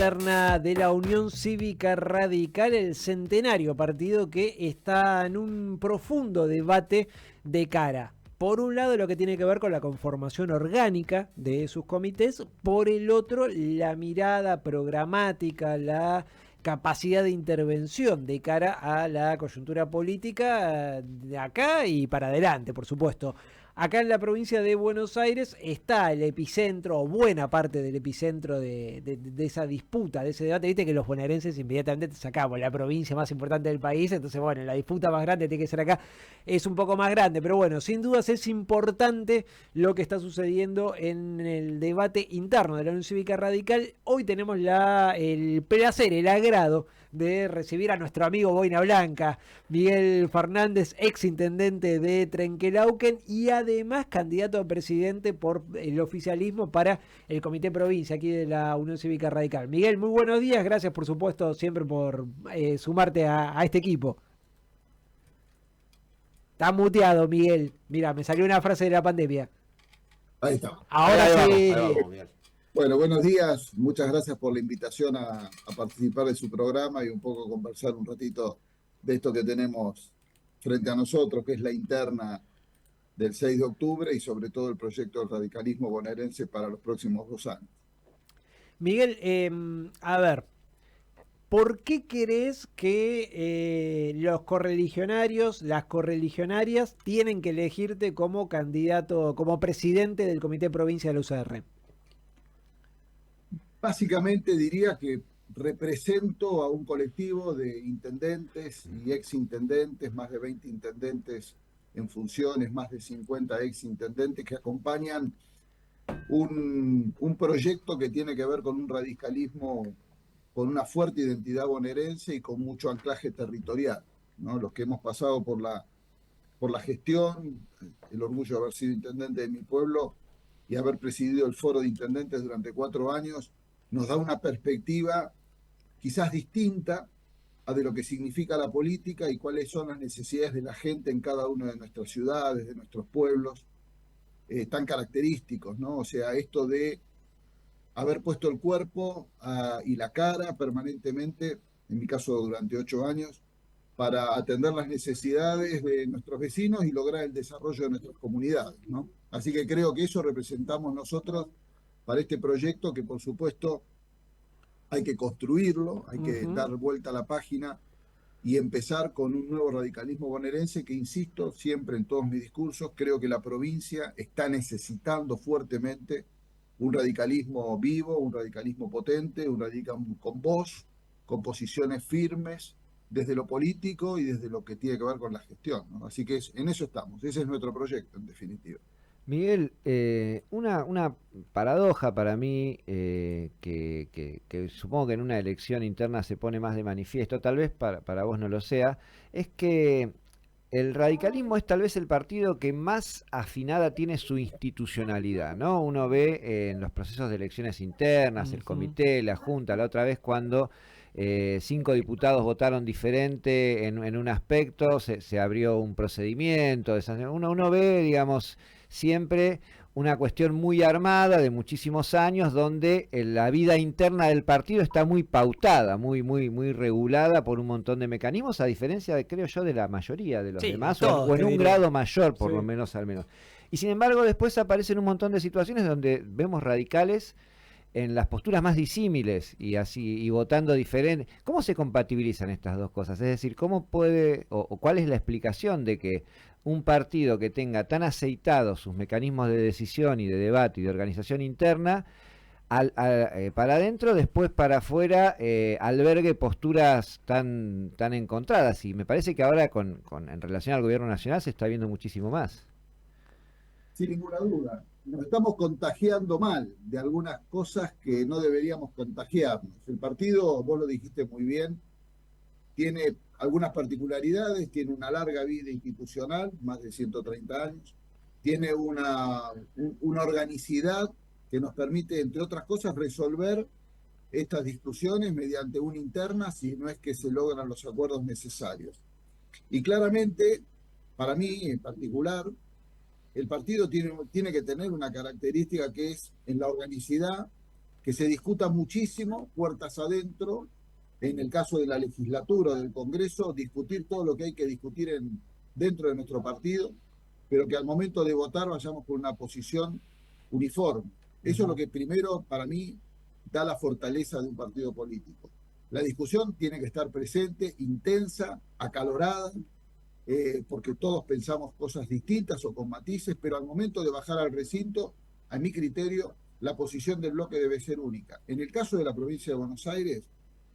Interna de la Unión Cívica Radical, el centenario partido que está en un profundo debate de cara, por un lado, lo que tiene que ver con la conformación orgánica de sus comités, por el otro, la mirada programática, la capacidad de intervención de cara a la coyuntura política de acá y para adelante, por supuesto. Acá en la provincia de Buenos Aires está el epicentro, o buena parte del epicentro de esa disputa, de ese debate. Viste que los bonaerenses inmediatamente te sacamos la provincia más importante del país, entonces bueno, la disputa más grande tiene que ser acá, es un poco más grande, pero bueno, sin dudas es importante lo que está sucediendo en el debate interno de la Unión Cívica Radical. Hoy tenemos el placer, el agrado de recibir a nuestro amigo Boina Blanca, Miguel Fernández, ex intendente de Trenquelauquen y además candidato a presidente por el oficialismo para el Comité Provincia aquí de la Unión Cívica Radical. Miguel, muy buenos días, gracias por supuesto siempre por sumarte a este equipo. Está muteado, Miguel. Mira, me salió una frase de la pandemia. Ahí está. Ahora sí. Ahí vamos, Miguel. Bueno, buenos días. Muchas gracias por la invitación a participar de su programa y un poco conversar un ratito de esto que tenemos frente a nosotros, que es la interna del 6 de octubre y sobre todo el proyecto del radicalismo bonaerense para los próximos 2 años. Miguel, a ver, ¿por qué crees que los correligionarios, las correligionarias, tienen que elegirte como candidato, como presidente del Comité Provincia de la UCR? Básicamente diría que represento a un colectivo de intendentes y exintendentes, más de 20 intendentes en funciones, más de 50 exintendentes que acompañan un proyecto que tiene que ver con un radicalismo con una fuerte identidad bonaerense y con mucho anclaje territorial, ¿no? Los que hemos pasado por la gestión, el orgullo de haber sido intendente de mi pueblo y haber presidido el foro de intendentes durante 4 años, nos da una perspectiva quizás distinta a de lo que significa la política y cuáles son las necesidades de la gente en cada una de nuestras ciudades, de nuestros pueblos, tan característicos, ¿no? O sea, esto de haber puesto el cuerpo y la cara permanentemente, en mi caso durante 8 años, para atender las necesidades de nuestros vecinos y lograr el desarrollo de nuestras comunidades, ¿no? Así que creo que eso representamos nosotros para este proyecto que por supuesto hay que construirlo, hay que dar vuelta a la página y empezar con un nuevo radicalismo bonaerense que, insisto, siempre en todos mis discursos, creo que la provincia está necesitando fuertemente un radicalismo vivo, un radicalismo potente, un radicalismo con voz, con posiciones firmes desde lo político y desde lo que tiene que ver con la gestión, ¿no? Así que en eso estamos, ese es nuestro proyecto en definitiva. Miguel, una paradoja para mí que supongo que en una elección interna se pone más de manifiesto, tal vez para vos no lo sea, es que el radicalismo es tal vez el partido que más afinada tiene su institucionalidad, ¿no? Uno ve en los procesos de elecciones internas, el comité, la junta, la otra vez cuando 5 diputados votaron diferente en un aspecto, se abrió un procedimiento, uno ve, digamos, siempre una cuestión muy armada de muchísimos años donde la vida interna del partido está muy pautada, muy regulada por un montón de mecanismos, a diferencia de, creo yo, de la mayoría de los demás, o en un grado mayor, por lo menos al menos. Y sin embargo después aparecen un montón de situaciones donde vemos radicales en las posturas más disímiles y así y votando diferente. ¿Cómo se compatibilizan estas dos cosas? Es decir, ¿cómo puede o cuál es la explicación de que un partido que tenga tan aceitados sus mecanismos de decisión y de debate y de organización interna para adentro, después para afuera albergue posturas tan encontradas? Y me parece que ahora en relación al gobierno nacional se está viendo muchísimo más. Sin ninguna duda. Nos estamos contagiando mal de algunas cosas que no deberíamos contagiarnos. El partido, vos lo dijiste muy bien, tiene algunas particularidades, tiene una larga vida institucional, más de 130 años, tiene una organicidad que nos permite, entre otras cosas, resolver estas discusiones mediante una interna si no es que se logran los acuerdos necesarios. Y claramente, para mí en particular, el partido tiene que tener una característica que es en la organicidad, que se discuta muchísimo, puertas adentro, en el caso de la legislatura o del Congreso, discutir todo lo que hay que discutir dentro de nuestro partido, pero que al momento de votar vayamos con una posición uniforme. Eso es lo que primero, para mí, da la fortaleza de un partido político. La discusión tiene que estar presente, intensa, acalorada, porque todos pensamos cosas distintas o con matices, pero al momento de bajar al recinto, a mi criterio, la posición del bloque debe ser única. En el caso de la provincia de Buenos Aires,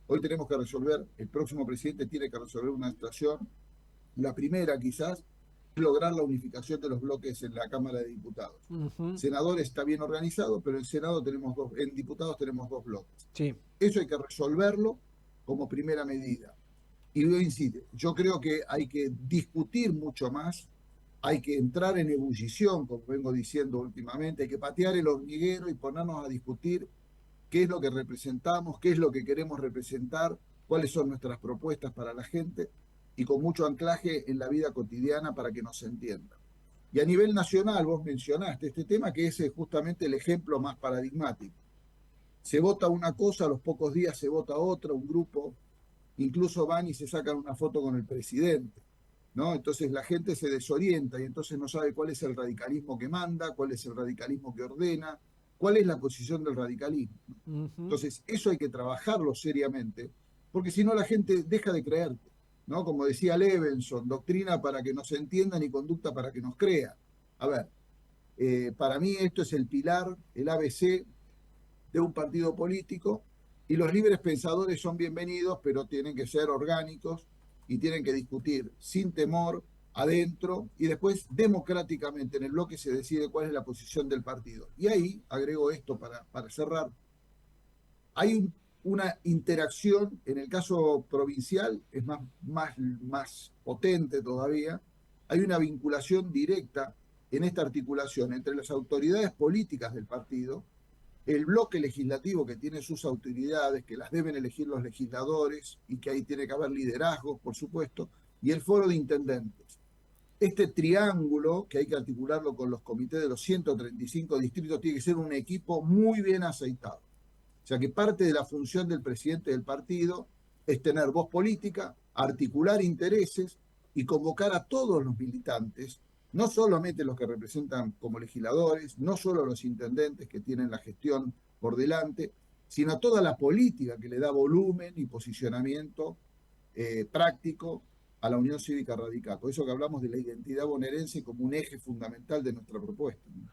hoy tenemos que resolver, el próximo presidente tiene que resolver una situación, la primera quizás, lograr la unificación de los bloques en la Cámara de Diputados. Senador está bien organizado, pero en Senado tenemos en diputados tenemos 2 bloques. Sí. Eso hay que resolverlo como primera medida. Y yo insisto, yo creo que hay que discutir mucho más, hay que entrar en ebullición, como vengo diciendo últimamente, hay que patear el hormiguero y ponernos a discutir qué es lo que representamos, qué es lo que queremos representar, cuáles son nuestras propuestas para la gente, y con mucho anclaje en la vida cotidiana para que nos entiendan. Y a nivel nacional, vos mencionaste este tema, que es justamente el ejemplo más paradigmático. Se vota una cosa, a los pocos días se vota otra, un grupo, incluso van y se sacan una foto con el presidente, ¿no? Entonces la gente se desorienta y entonces no sabe cuál es el radicalismo que manda, cuál es el radicalismo que ordena, cuál es la posición del radicalismo. Entonces eso hay que trabajarlo seriamente, porque si no la gente deja de creerte, ¿no? Como decía Levenson, doctrina para que nos entiendan y conducta para que nos crean. A ver, para mí esto es el pilar, el ABC de un partido político, y los libres pensadores son bienvenidos, pero tienen que ser orgánicos y tienen que discutir sin temor adentro, y después democráticamente en el bloque se decide cuál es la posición del partido. Y ahí, agrego esto para cerrar, hay una interacción, en el caso provincial es más potente todavía, hay una vinculación directa en esta articulación entre las autoridades políticas del partido, el bloque legislativo que tiene sus autoridades, que las deben elegir los legisladores y que ahí tiene que haber liderazgo, por supuesto, y el foro de intendentes. Este triángulo, que hay que articularlo con los comités de los 135 distritos, tiene que ser un equipo muy bien aceitado. O sea que parte de la función del presidente del partido es tener voz política, articular intereses y convocar a todos los militantes, no solamente los que representan como legisladores, no solo los intendentes que tienen la gestión por delante, sino a toda la política que le da volumen y posicionamiento práctico a la Unión Cívica Radical. Por eso que hablamos de la identidad bonaerense como un eje fundamental de nuestra propuesta, ¿no?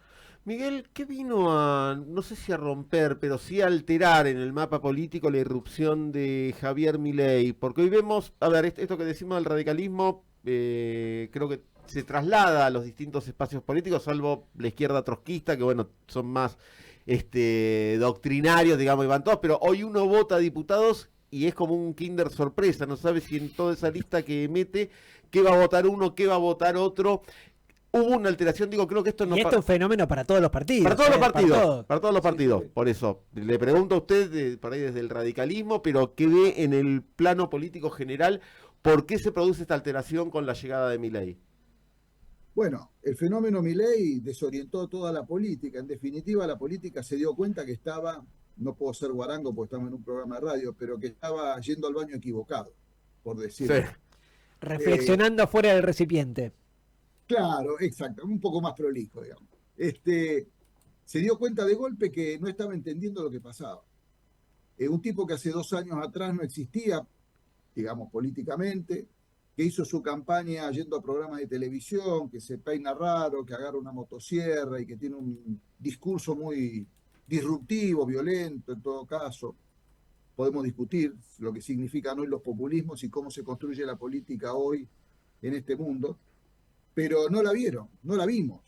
Miguel, ¿qué vino a, no sé si a romper, pero sí a alterar en el mapa político la irrupción de Javier Milei? Porque hoy vemos, a ver, esto que decimos del radicalismo, creo que se traslada a los distintos espacios políticos, salvo la izquierda trotskista, que bueno, son más doctrinarios, digamos, y van todos, pero hoy uno vota a diputados y es como un kinder sorpresa, no sabe si en toda esa lista que mete, qué va a votar uno, qué va a votar otro. Hubo una alteración, digo, creo que esto no... Y esto es un fenómeno para todos los partidos. Para todos los partidos, para todos los partidos. Sí, sí. Por eso, le pregunto a usted, por ahí desde el radicalismo, pero ¿qué ve en el plano político general? ¿Por qué se produce esta alteración con la llegada de Milei? Bueno, el fenómeno Milei desorientó toda la política. En definitiva, la política se dio cuenta que estaba, no puedo ser guarango porque estamos en un programa de radio, pero que estaba yendo al baño equivocado, por decirlo. Sí. Reflexionando afuera del recipiente. Claro, exacto, un poco más prolijo, digamos. Se dio cuenta de golpe que no estaba entendiendo lo que pasaba. Un tipo que hace 2 años atrás no existía, digamos, políticamente, que hizo su campaña yendo a programas de televisión, que se peina raro, que agarra una motosierra y que tiene un discurso muy disruptivo, violento en todo caso. Podemos discutir lo que significan hoy los populismos y cómo se construye la política hoy en este mundo, pero no la vieron, no la vimos.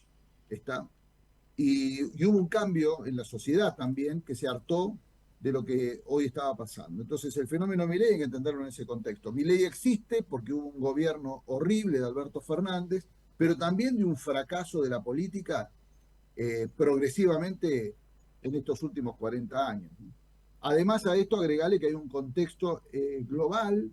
Y hubo un cambio en la sociedad también que se hartó de lo que hoy estaba pasando. Entonces el fenómeno Milei hay que entenderlo en ese contexto. Milei existe porque hubo un gobierno horrible de Alberto Fernández, pero también de un fracaso de la política progresivamente en estos últimos 40 años. Además a esto agregarle que hay un contexto global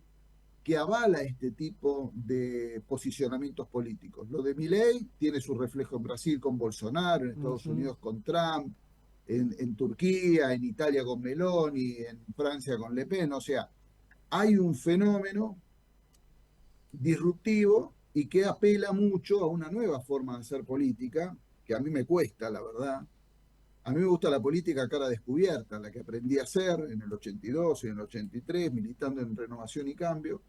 que avala este tipo de posicionamientos políticos. Lo de Milei tiene su reflejo en Brasil con Bolsonaro, en Estados Unidos con Trump, en Turquía, en Italia con Meloni, en Francia con Le Pen. O sea, hay un fenómeno disruptivo y que apela mucho a una nueva forma de hacer política, que a mí me cuesta, la verdad. A mí me gusta la política a cara descubierta, la que aprendí a hacer en el 82 y en el 83, militando en Renovación y Cambio,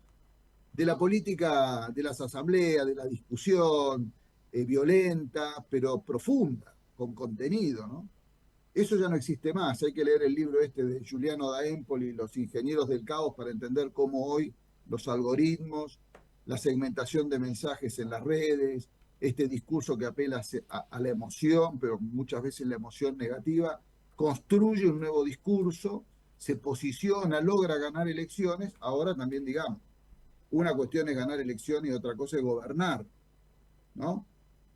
de la política de las asambleas, de la discusión violenta, pero profunda, con contenido, ¿no? Eso ya no existe más. Hay que leer el libro este de Giuliano da Empoli, Los ingenieros del caos, para entender cómo hoy los algoritmos, la segmentación de mensajes en las redes, este discurso que apela a la emoción, pero muchas veces la emoción negativa, construye un nuevo discurso, se posiciona, logra ganar elecciones. Ahora también, digamos, una cuestión es ganar elecciones y otra cosa es gobernar, ¿no?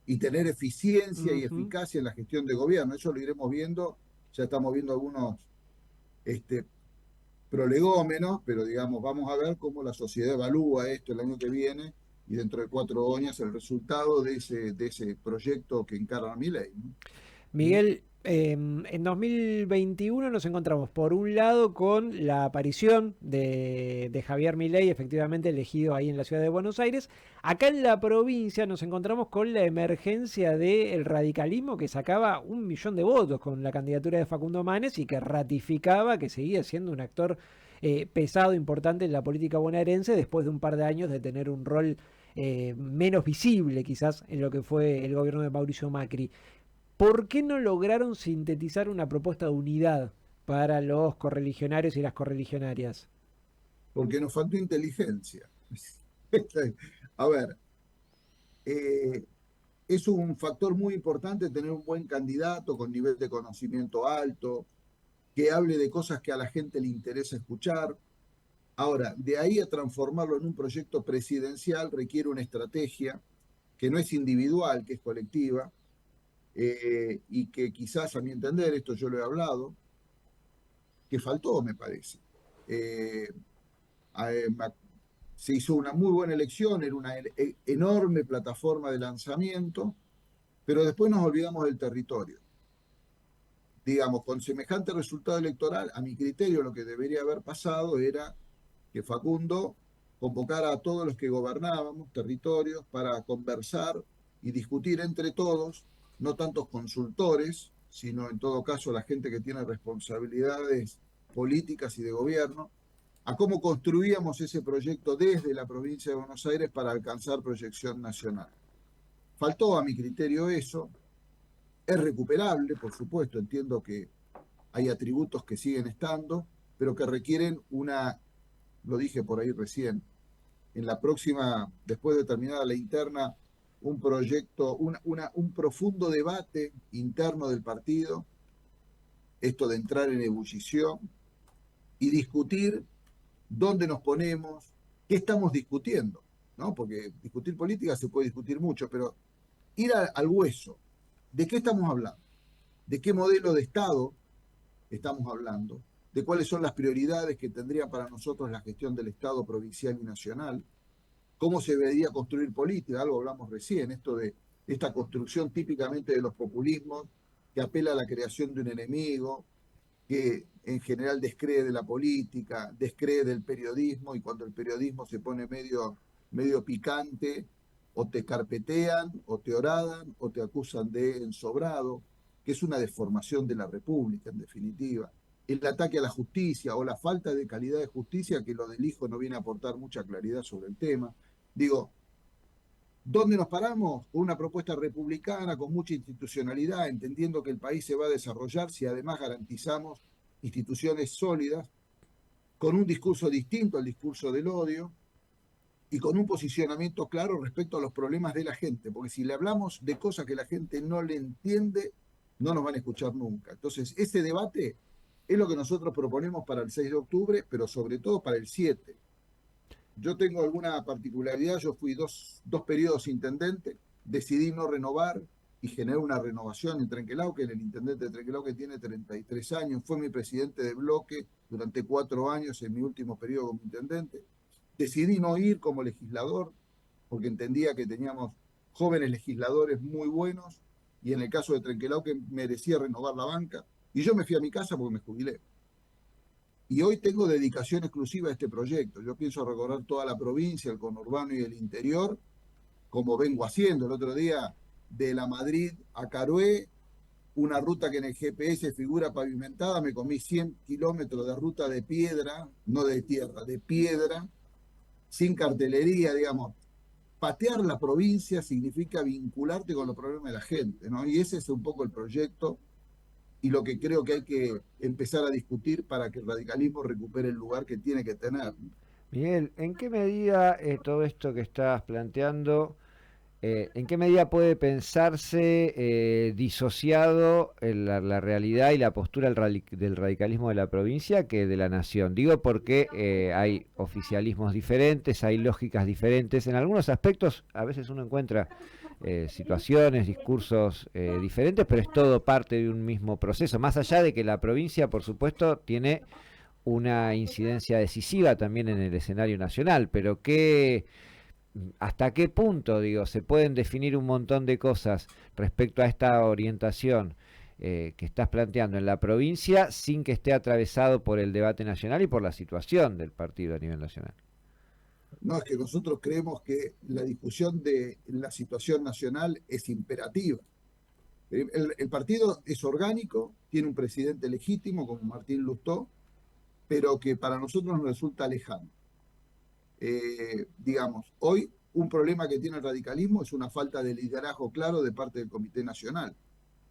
Y tener eficiencia y eficacia en la gestión de gobierno. Eso lo iremos viendo, ya estamos viendo algunos prolegómenos, pero digamos, vamos a ver cómo la sociedad evalúa esto el año que viene y dentro de 4 años el resultado de ese proyecto que encarna Milei, ¿no? Miguel, en 2021 nos encontramos por un lado con la aparición de Javier Milei, efectivamente elegido ahí en la ciudad de Buenos Aires. Acá en la provincia nos encontramos con la emergencia del radicalismo que sacaba 1 millón de votos con la candidatura de Facundo Manes y que ratificaba que seguía siendo un actor pesado, importante en la política bonaerense después de un par de años de tener un rol menos visible quizás en lo que fue el gobierno de Mauricio Macri. ¿Por qué no lograron sintetizar una propuesta de unidad para los correligionarios y las correligionarias? Porque nos faltó inteligencia. A ver, es un factor muy importante tener un buen candidato con nivel de conocimiento alto, que hable de cosas que a la gente le interesa escuchar. Ahora, de ahí a transformarlo en un proyecto presidencial requiere una estrategia que no es individual, que es colectiva, y que quizás, a mi entender, esto yo lo he hablado, que faltó, me parece. Eh, eh, Se hizo una muy buena elección, era una enorme plataforma de lanzamiento, pero después nos olvidamos del territorio. Digamos, con semejante resultado electoral, a mi criterio lo que debería haber pasado era que Facundo convocara a todos los que gobernábamos territorios para conversar y discutir entre todos, no tantos consultores, sino en todo caso la gente que tiene responsabilidades políticas y de gobierno, a cómo construíamos ese proyecto desde la provincia de Buenos Aires para alcanzar proyección nacional. Faltó a mi criterio eso. Es recuperable, por supuesto, entiendo que hay atributos que siguen estando, pero que requieren lo dije por ahí recién, en la próxima, después de terminada la interna, un proyecto, un profundo debate interno del partido, esto de entrar en ebullición y discutir dónde nos ponemos, qué estamos discutiendo, ¿no? Porque discutir política se puede discutir mucho, pero ir al hueso, ¿de qué estamos hablando? ¿De qué modelo de Estado estamos hablando? ¿De cuáles son las prioridades que tendría para nosotros la gestión del Estado provincial y nacional? ¿Cómo se debería construir política? Algo hablamos recién, esto de esta construcción típicamente de los populismos que apela a la creación de un enemigo, que en general descree de la política, descree del periodismo, y cuando el periodismo se pone medio picante, o te carpetean, o te horadan, o te acusan de ensobrado, que es una deformación de la República, en definitiva. El ataque a la justicia o la falta de calidad de justicia, que lo del hijo no viene a aportar mucha claridad sobre el tema. Digo, ¿dónde nos paramos? Con una propuesta republicana, con mucha institucionalidad, entendiendo que el país se va a desarrollar si además garantizamos instituciones sólidas, con un discurso distinto al discurso del odio y con un posicionamiento claro respecto a los problemas de la gente, porque si le hablamos de cosas que la gente no le entiende, no nos van a escuchar nunca. Entonces, ese debate es lo que nosotros proponemos para el 6 de octubre, pero sobre todo para el 7. Yo tengo alguna particularidad, yo fui dos periodos intendente, decidí no renovar y generé una renovación en Trenquelauquen, el intendente de Trenquelauquen tiene 33 años, fue mi presidente de bloque durante 4 años en mi último periodo como intendente. Decidí no ir como legislador porque entendía que teníamos jóvenes legisladores muy buenos y en el caso de Trenquelauquen merecía renovar la banca. Y yo me fui a mi casa porque me jubilé. Y hoy tengo dedicación exclusiva a este proyecto. Yo pienso recorrer toda la provincia, el conurbano y el interior, como vengo haciendo. El otro día, de la Madrid a Carué, una ruta que en el GPS figura pavimentada, me comí 100 kilómetros de ruta de piedra, no de tierra, de piedra, sin cartelería, digamos. Patear la provincia significa vincularte con los problemas de la gente, ¿no? Y ese es un poco el proyecto y lo que creo que hay que empezar a discutir para que el radicalismo recupere el lugar que tiene que tener. Miguel, ¿en qué medida todo esto que estás planteando, en qué medida puede pensarse disociado la realidad y la postura del radicalismo de la provincia que de la nación? Digo porque hay oficialismos diferentes, hay lógicas diferentes. En algunos aspectos a veces uno encuentra situaciones, discursos diferentes, pero es todo parte de un mismo proceso. Más allá de que la provincia, por supuesto, tiene una incidencia decisiva también en el escenario nacional, pero ¿hasta qué punto, digo, se pueden definir un montón de cosas respecto a esta orientación que estás planteando en la provincia sin que esté atravesado por el debate nacional y por la situación del partido a nivel nacional? No, es que nosotros creemos que la discusión de la situación nacional es imperativa. El partido es orgánico, tiene un presidente legítimo como Martín Lustó, pero que para nosotros nos resulta lejano. Digamos, hoy un problema que tiene el radicalismo es una falta de liderazgo claro de parte del Comité Nacional.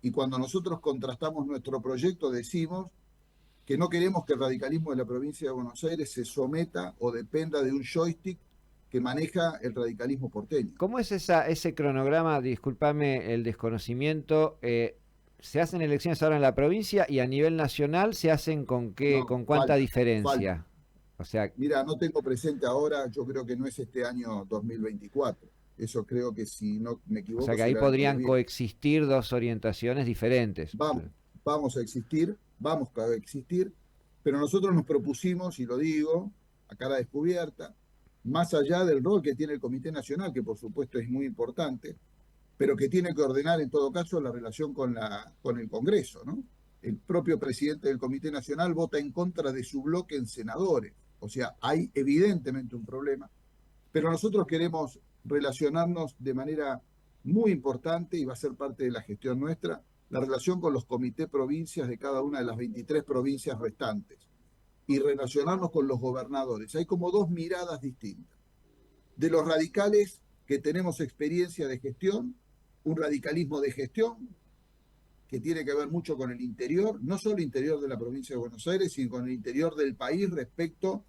Y cuando nosotros contrastamos nuestro proyecto, decimos que no queremos que el radicalismo de la provincia de Buenos Aires se someta o dependa de un joystick que maneja el radicalismo porteño. ¿Cómo es ese cronograma? Discúlpame el desconocimiento. ¿Se hacen elecciones ahora en la provincia y a nivel nacional se hacen con cuánta diferencia? Falta. O sea, mira, no tengo presente ahora, yo creo que no es este año 2024. Eso creo que, si no me equivoco, o sea que ahí podrían coexistir dos orientaciones diferentes. Vamos a coexistir, pero nosotros nos propusimos, y lo digo a cara descubierta, más allá del rol que tiene el Comité Nacional, que por supuesto es muy importante, pero que tiene que ordenar en todo caso la relación con el Congreso, ¿no? El propio presidente del Comité Nacional vota en contra de su bloque en senadores. O sea, hay evidentemente un problema, pero nosotros queremos relacionarnos de manera muy importante, y va a ser parte de la gestión nuestra, la relación con los comités provincias de cada una de las 23 provincias restantes y relacionarnos con los gobernadores. Hay como dos miradas distintas. De los radicales que tenemos experiencia de gestión, un radicalismo de gestión que tiene que ver mucho con el interior, no solo el interior de la provincia de Buenos Aires, sino con el interior del país respecto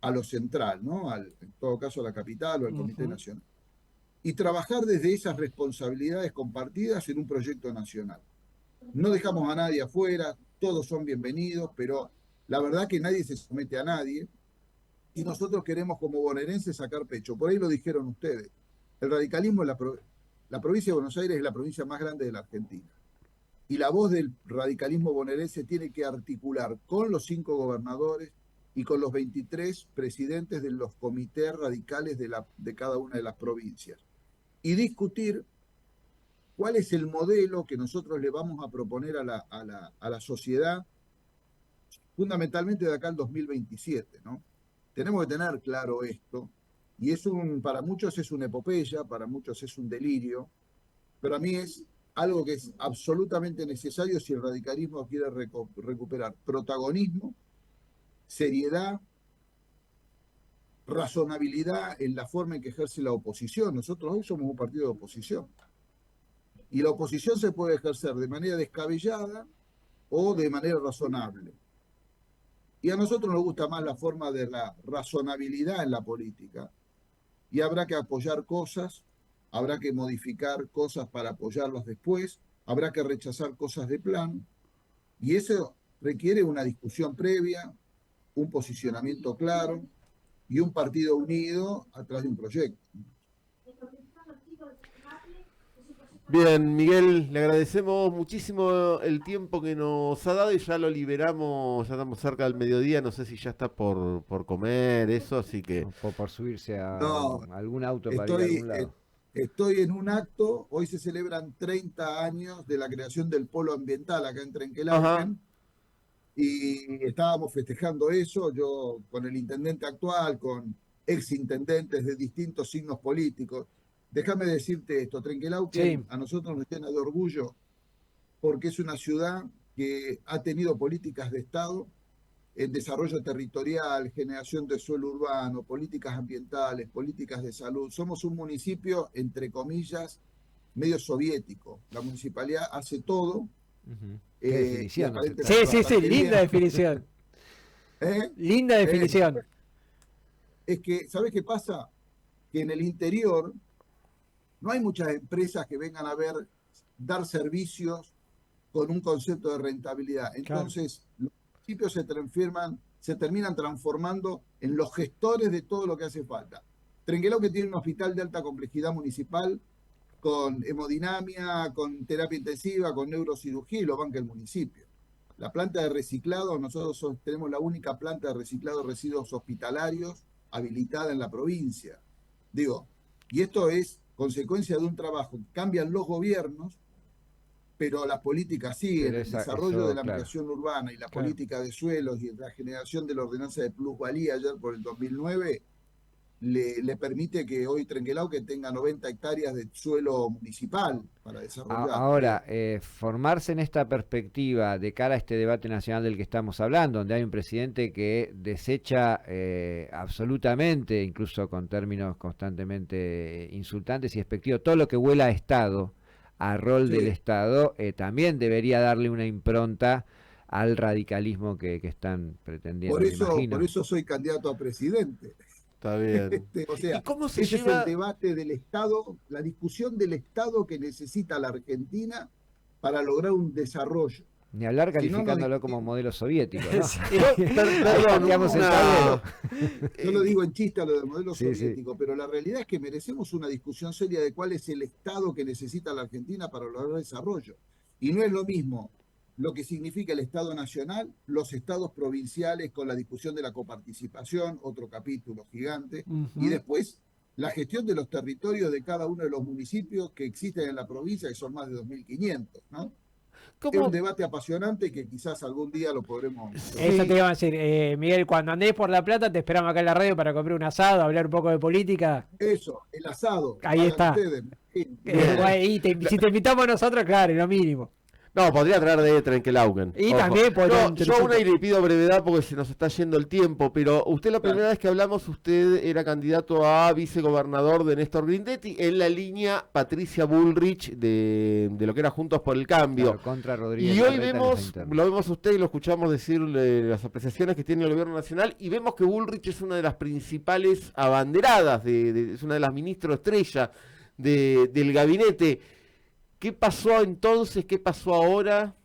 a lo central, ¿no? En todo caso a la capital o al Comité Nacional. Y trabajar desde esas responsabilidades compartidas en un proyecto nacional. No dejamos a nadie afuera, todos son bienvenidos, pero la verdad que nadie se somete a nadie, y nosotros queremos como bonaerenses sacar pecho. Por ahí lo dijeron ustedes. El radicalismo en la provincia de Buenos Aires es la provincia más grande de la Argentina. Y la voz del radicalismo bonaerense tiene que articular con los 5 gobernadores y con los 23 presidentes de los comités radicales de cada una de las provincias. Y discutir cuál es el modelo que nosotros le vamos a proponer a la sociedad, fundamentalmente de acá al 2027, ¿no? Tenemos que tener claro esto, y para muchos es una epopeya, para muchos es un delirio, pero a mí es algo que es absolutamente necesario si el radicalismo quiere recuperar protagonismo, seriedad, razonabilidad en la forma en que ejerce la oposición. Nosotros hoy somos un partido de oposición. Y la oposición se puede ejercer de manera descabellada o de manera razonable. Y a nosotros nos gusta más la forma de la razonabilidad en la política. Y habrá que apoyar cosas, habrá que modificar cosas para apoyarlas después, habrá que rechazar cosas de plano. Y eso requiere una discusión previa, un posicionamiento claro y un partido unido atrás de un proyecto. Bien, Miguel, le agradecemos muchísimo el tiempo que nos ha dado y ya lo liberamos, ya estamos cerca del mediodía, no sé si ya está por comer eso, así que... Por subirse a No, algún auto para ir a algún lado. Estoy en un acto, hoy se celebran 30 años de la creación del Polo Ambiental acá en Trenquelauquen, y estábamos festejando eso, yo con el intendente actual, con exintendentes de distintos signos políticos. Déjame decirte esto, Trenquelauquen Sí, a nosotros nos llena de orgullo porque es una ciudad que ha tenido políticas de Estado en desarrollo territorial, generación de suelo urbano, políticas ambientales, políticas de salud. Somos un municipio, entre comillas, medio soviético. La municipalidad hace todo Ujú. Qué y definición nos está sí, aparentemente dando. sí, sí, bastante linda bien. definición. ¿Eh? Linda ¿Eh? definición. Es que, ¿sabes qué pasa? Que en el interior no hay muchas empresas que vengan a dar servicios con un concepto de rentabilidad. Claro. Entonces, los municipios se terminan transformando en los gestores de todo lo que hace falta. Trenquelauquen tiene un hospital de alta complejidad municipal con hemodinamia, con terapia intensiva, con neurocirugía y lo banca el municipio. La planta de reciclado, nosotros tenemos la única planta de reciclado de residuos hospitalarios habilitada en la provincia. Digo, y esto es consecuencia de un trabajo. Cambian los gobiernos, pero las políticas siguen. Pero El desarrollo de eso, la claro. ampliación urbana y la Claro. política de suelos y la generación de la ordenanza de plusvalía ayer por el 2009 le permite que hoy Trenquelauquen tenga 90 hectáreas de suelo municipal para desarrollar. Ahora, formarse en esta perspectiva de cara a este debate nacional del que estamos hablando, donde hay un presidente que desecha absolutamente, incluso con términos constantemente insultantes y despectivos, todo lo que huela a Estado, a rol del Sí, Estado, también debería darle una impronta al radicalismo que están pretendiendo, me por imagino. eso soy candidato a presidente. Está bien. O ¿Y sea, cómo se ese es el lleva? debate del Estado, la discusión del Estado que necesita la Argentina para lograr un desarrollo. Ni hablar Si no, no calificándolo como discutimos. modelo soviético, ¿no? Sí. Ahí Perdón, cambiamos el tablero. Yo lo digo en chiste a lo del modelo Sí, sí. soviético, pero la realidad es que merecemos una discusión seria de cuál es el Estado que necesita la Argentina para lograr desarrollo. Y no es lo mismo lo que significa el Estado nacional, los estados provinciales con la discusión de la coparticipación, otro capítulo gigante, y Ujú. después la gestión de los territorios de cada uno de los municipios que existen en la provincia, que son más de 2.500, ¿no? Es un ¿Cómo? debate apasionante que quizás algún día lo podremos Eso te retomar. Sí, iba a decir, Miguel, cuando andés por La Plata, te esperamos acá en la radio para comer un asado, hablar un poco de política. Eso, el asado, Ahí vayan está. ustedes. bien. Bueno, y si te invitamos nosotros, claro, lo mínimo. No, podría traer de Trenquelauquen. Y Ojo. también podrían No, yo aún ahí le pido brevedad porque se nos está yendo el tiempo, pero usted la primera Claro. vez que hablamos, usted era candidato a vicegobernador de Néstor Grindetti en la línea Patricia Bullrich de lo que era Juntos por el Cambio. Claro, contra Rodríguez Y hoy Larreta en esa vemos, interna. lo vemos a usted y lo escuchamos decir las apreciaciones que tiene el gobierno nacional y vemos que Bullrich es una de las principales abanderadas, es una de las ministros estrella del gabinete. ¿Qué pasó entonces? ¿Qué pasó ahora?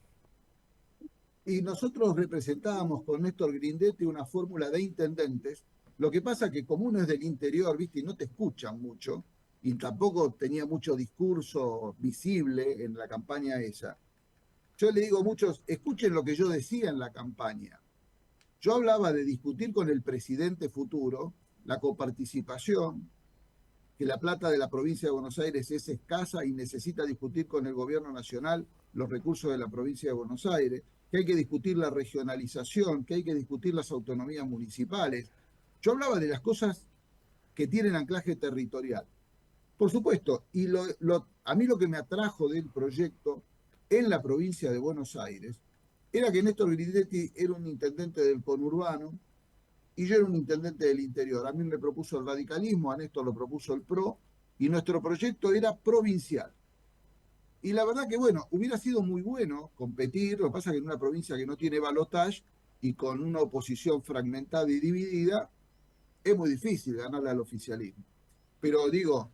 Y nosotros representábamos con Néstor Grindetti una fórmula de intendentes. Lo que pasa que como uno es del interior, ¿viste? Y no te escuchan mucho, y tampoco tenía mucho discurso visible en la campaña esa. Yo le digo a muchos, escuchen lo que yo decía en la campaña. Yo hablaba de discutir con el presidente futuro la coparticipación, que la plata de la provincia de Buenos Aires es escasa y necesita discutir con el gobierno nacional los recursos de la provincia de Buenos Aires, que hay que discutir la regionalización, que hay que discutir las autonomías municipales. Yo hablaba de las cosas que tienen anclaje territorial. Por supuesto, y a mí lo que me atrajo del proyecto en la provincia de Buenos Aires era que Néstor Grindetti era un intendente del conurbano y yo era un intendente del interior. A mí me propuso el radicalismo, a Néstor lo propuso el PRO, y nuestro proyecto era provincial. Y la verdad que, bueno, hubiera sido muy bueno competir, lo que pasa es que en una provincia que no tiene balotaje y con una oposición fragmentada y dividida, es muy difícil ganarle al oficialismo. Pero digo,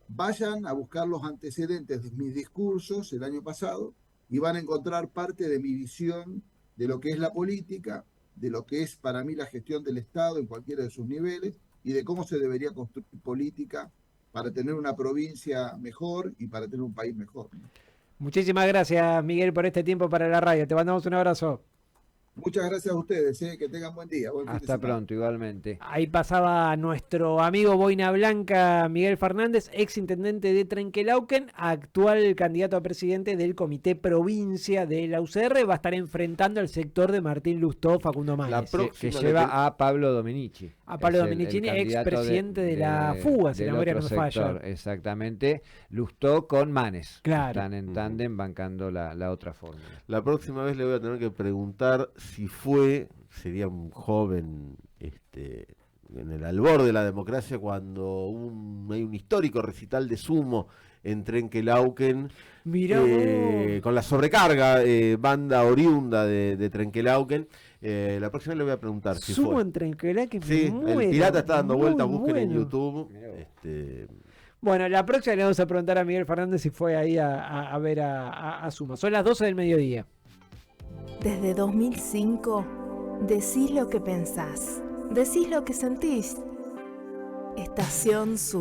vayan a buscar los antecedentes de mis discursos el año pasado y van a encontrar parte de mi visión de lo que es la política, de lo que es para mí la gestión del Estado en cualquiera de sus niveles y de cómo se debería construir política para tener una provincia mejor y para tener un país mejor. Muchísimas gracias, Miguel, por este tiempo para la radio. Te mandamos un abrazo. Muchas gracias a ustedes, que tengan buen día. Buen fin de Hasta semana. pronto, igualmente. Ahí pasaba nuestro amigo Boina Blanca, Miguel Fernández, ex intendente de Trenquelauquen, actual candidato a presidente del Comité Provincia de la UCR. Va a estar enfrentando al sector de Martín Lustó, Facundo La Manes. próxima Que le lleva a Pablo Dominici. A Pablo Es el Dominicini, candidato expresidente de la Fuga, si la del memoria no otro me falla. sector, exactamente. Lustó con Manes. Claro. Están en tándem bancando la otra fórmula. La próxima vez le voy a tener que preguntar si sería un joven en el albor de la democracia cuando hay un histórico recital de sumo en Trenquelauquen, Mirá vos. con la sobrecarga, banda oriunda de Trenquelauquen. La próxima vez le voy a preguntar si Sumo fue. en Trenquelauquen, Sí, me el muero. pirata está dando Muy vueltas, busquen en bueno. YouTube. Bueno, la próxima le vamos a preguntar a Miguel Fernández si fue ahí a ver a Suma. Son las 12 del mediodía. Desde 2005, decís lo que pensás, decís lo que sentís. Estación Sur.